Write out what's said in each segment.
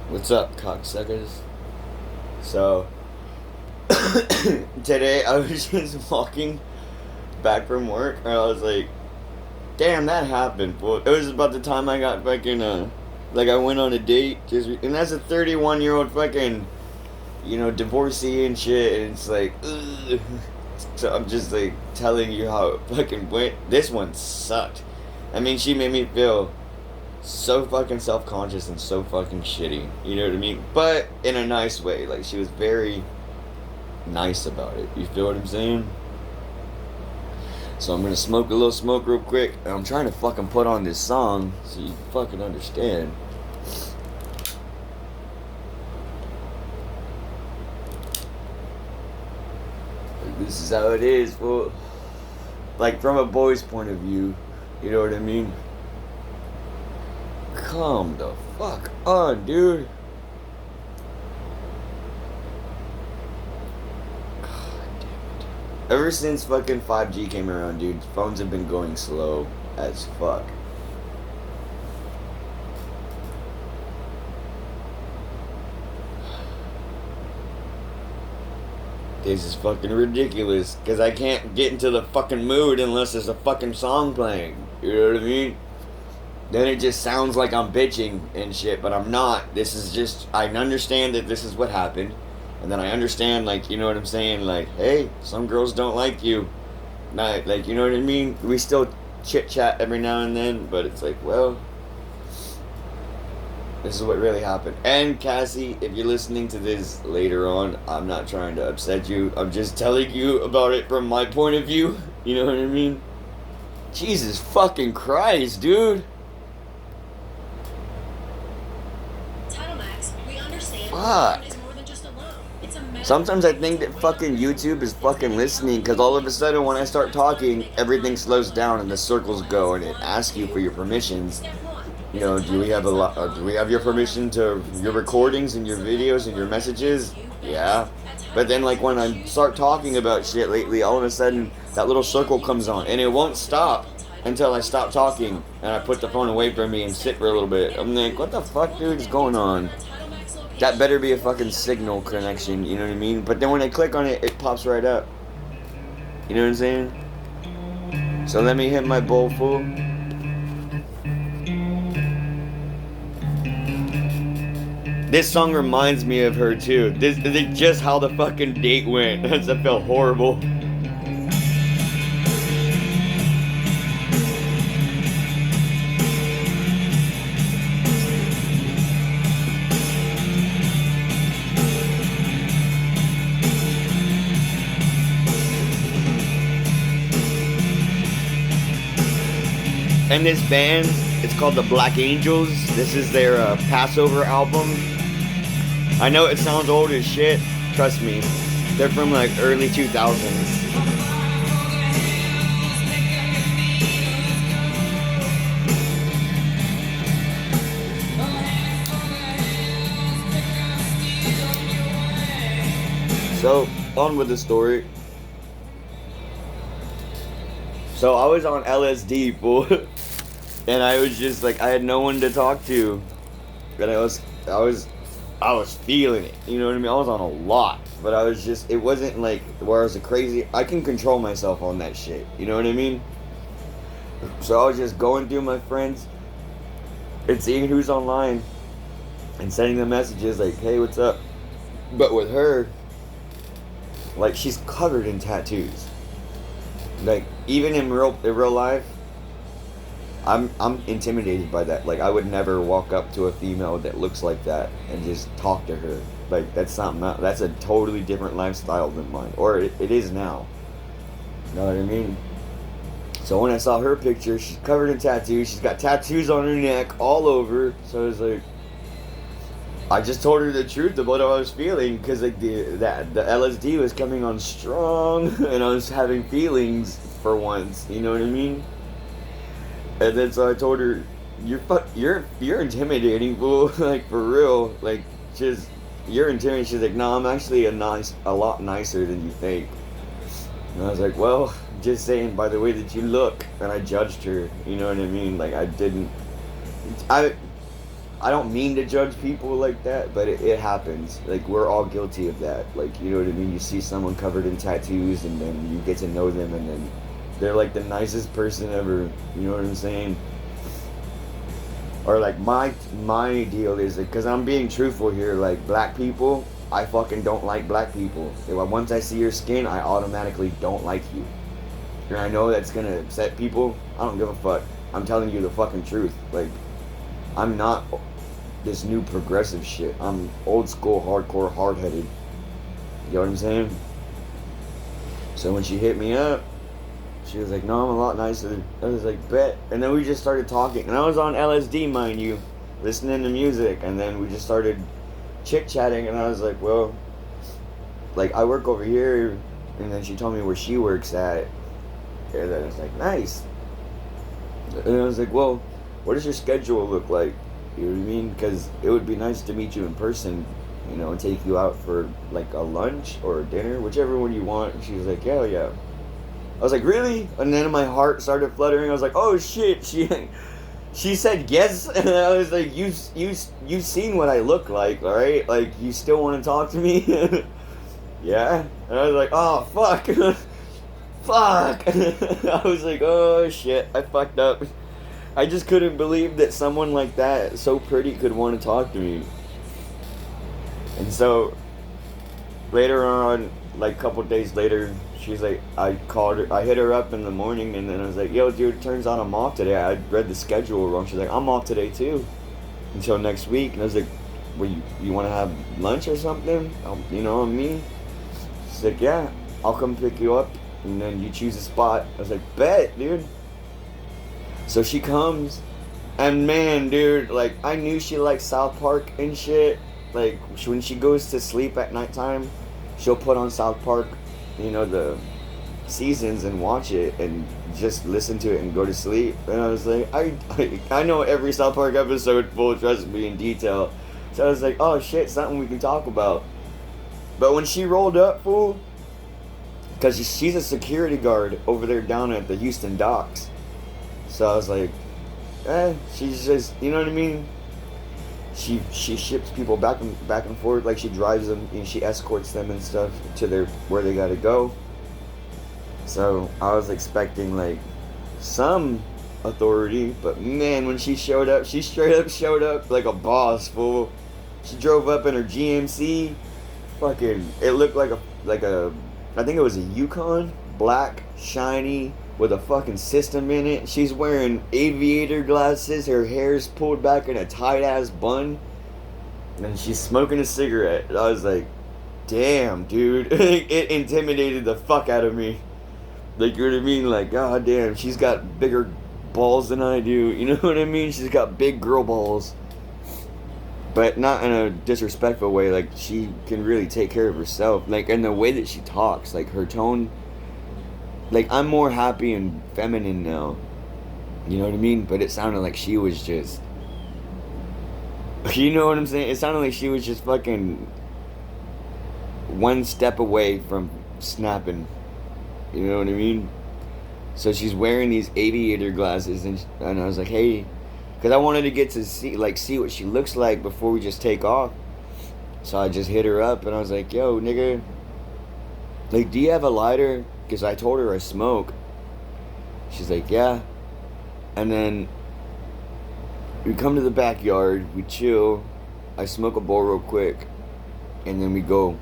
What's up, cocksuckers? So, today I was just walking back from work and I was like, damn, that happened. Well, it was about the time I got fucking, like I went on a date, and that's a 31-year-old fucking, divorcee and shit, and it's like, ugh. So I'm just like telling you how it fucking went. This one sucked. I mean, she made me feel so fucking self-conscious and so fucking shitty. You know what I mean? But in a nice way. Like, she was very nice about it. You feel what I'm saying? So I'm gonna smoke a little smoke real quick. And I'm trying to fucking put on this song so you fucking understand. Like, this is how it is, fool. Like, from a boy's point of view. You know what I mean? Come the fuck on, dude. God damn it. Ever since fucking 5G came around, dude, phones have been going slow as fuck. This is fucking ridiculous, because I can't get into the fucking mood unless there's a fucking song playing. You know what I mean? Then it just sounds like I'm bitching and shit, but I'm not. This is just, I understand that this is what happened. And then I understand, like, you know what I'm saying? Like, hey, some girls don't like you. Not, like, you know what I mean? We still chit chat every now and then, but it's like, well, this is what really happened. And Cassie, if you're listening to this later on, I'm not trying to upset you. I'm just telling you about it from my point of view. You know what I mean? Jesus fucking Christ, dude. Fuck. Sometimes I think that fucking YouTube is fucking listening, because all of a sudden when I start talking, everything slows down and the circles go and it asks you for your permissions. You know, do we have do we have your permission to your recordings and your videos and your messages? Yeah. But then, like, when I start talking about shit lately, all of a sudden that little circle comes on and it won't stop until I stop talking and I put the phone away from me and sit for a little bit. I'm like, what the fuck, dude, is going on? That better be a fucking signal connection, you know what I mean? But then when I click on it, it pops right up. You know what I'm saying? So let me hit my bowl full. This song reminds me of her too. This is just how the fucking date went. That felt horrible. And this band, it's called the Black Angels. This is their Passover album. I know it sounds old as shit. Trust me. They're from like early 2000s. So, on with the story. So I was on LSD, fool. And I was just like, I had no one to talk to. And I was feeling it. You know what I mean? I was on a lot. But I was just, it wasn't like where I was a crazy, I can control myself on that shit. You know what I mean? So I was just going through my friends and seeing who's online and sending them messages like, hey, what's up? But with her, like, she's covered in tattoos. Like, even in real life, I'm intimidated by that. Like, I would never walk up to a female that looks like that and just talk to her. Like, that's something else. That's a totally different lifestyle than mine, or it is now. You know what I mean? So when I saw her picture, she's covered in tattoos. She's got tattoos on her neck all over. So I was like, I just told her the truth about what I was feeling, because like the LSD was coming on strong, and I was having feelings for once. You know what I mean? And then so I told her, you're intimidating, fool. Like, for real. Like, just, you're intimidating. She's like, no, I'm actually a lot nicer than you think. And I was like, well, just saying by the way that you look. And I judged her. You know what I mean? Like, I I don't mean to judge people like that, but it happens. Like, we're all guilty of that. Like, you know what I mean? You see someone covered in tattoos, and then you get to know them, and then they're like the nicest person ever. You know what I'm saying? Or like my deal is, because I'm being truthful here. Like, black people, I fucking don't like black people. Once I see your skin, I automatically don't like you. And I know that's gonna upset people. I don't give a fuck. I'm telling you the fucking truth. Like, I'm not this new progressive shit. I'm old school, hardcore, hard headed. You know what I'm saying? So when she hit me up, she was like, no, I'm a lot nicer. I was like, bet. And then we just started talking. And I was on LSD, mind you, listening to music. And then we just started chit chatting. And I was like, well, like, I work over here. And then she told me where she works at. And then I was like, nice. And I was like, well, what does your schedule look like? You know what I mean? Because it would be nice to meet you in person, you know, and take you out for like a lunch or a dinner, whichever one you want. And she was like, yeah, yeah. I was like, really? And then my heart started fluttering. I was like, oh shit. She said yes. And I was like, you've seen what I look like, all right? Like, you still want to talk to me? Yeah. And I was like, oh fuck. Fuck. I was like, oh shit, I fucked up. I just couldn't believe that someone like that, so pretty, could want to talk to me. And so, later on, like a couple days later, she's like, I called her, I hit her up in the morning, and then I was like, yo, dude, turns out I'm off today. I read the schedule wrong. She's like, I'm off today too, until next week. And I was like, well, you want to have lunch or something? You know what I mean? She's like, yeah, I'll come pick you up, and then you choose a spot. I was like, bet, dude. So she comes, and man, dude, like, I knew she liked South Park and shit. Like, when she goes to sleep at nighttime, she'll put on South Park, you know, the seasons, and watch it, and just listen to it and go to sleep. And I was like, I know every South Park episode full, trust me, in detail. So I was like, oh shit, something we can talk about. But when she rolled up, fool, because she's a security guard over there down at the Houston docks. So I was like, she's just, you know what I mean? She ships people back and forth, like she drives them, and she escorts them and stuff to where they gotta go. So I was expecting like some authority, but man, when she showed up, she straight up showed up like a boss, fool. She drove up in her GMC, fucking, it looked like a I think it was a Yukon, black, shiny, with a fucking system in it. She's wearing aviator glasses, her hair's pulled back in a tight ass bun, and she's smoking a cigarette. I was like, damn, dude. It intimidated the fuck out of me. Like, you know what I mean? Like, god damn, she's got bigger balls than I do. You know what I mean? She's got big girl balls. But not in a disrespectful way. Like, she can really take care of herself. Like, and the way that she talks, like, her tone. Like, I'm more happy and feminine now. You know what I mean? But it sounded like she was just... You know what I'm saying? It sounded like she was just fucking... one step away from snapping. You know what I mean? So she's wearing these aviator glasses, and I was like, hey... Because I wanted to get to see what she looks like before we just take off. So I just hit her up, and I was like, yo, nigga... Like, do you have a lighter? Because I told her I smoke. She's like, yeah. And then we come to the backyard, we chill, I smoke a bowl real quick, and then we go.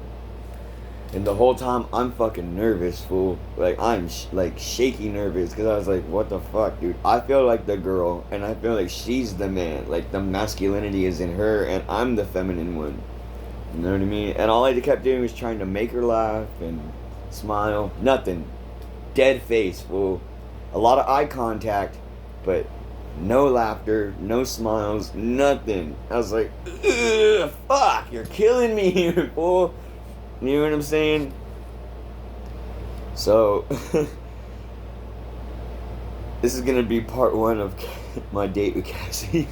And the whole time I'm fucking nervous, fool. Like, I'm like shaky nervous, because I was like, what the fuck, dude? I feel like the girl, and I feel like she's the man. Like, the masculinity is in her, and I'm the feminine one. You know what I mean? And all I kept doing was trying to make her laugh and smile. Nothing. Dead face, fool. A lot of eye contact, but no laughter, no smiles, nothing. I was like, ugh, fuck, you're killing me here, fool. You know what I'm saying? So, this is gonna be part 1 of my date with Cassie.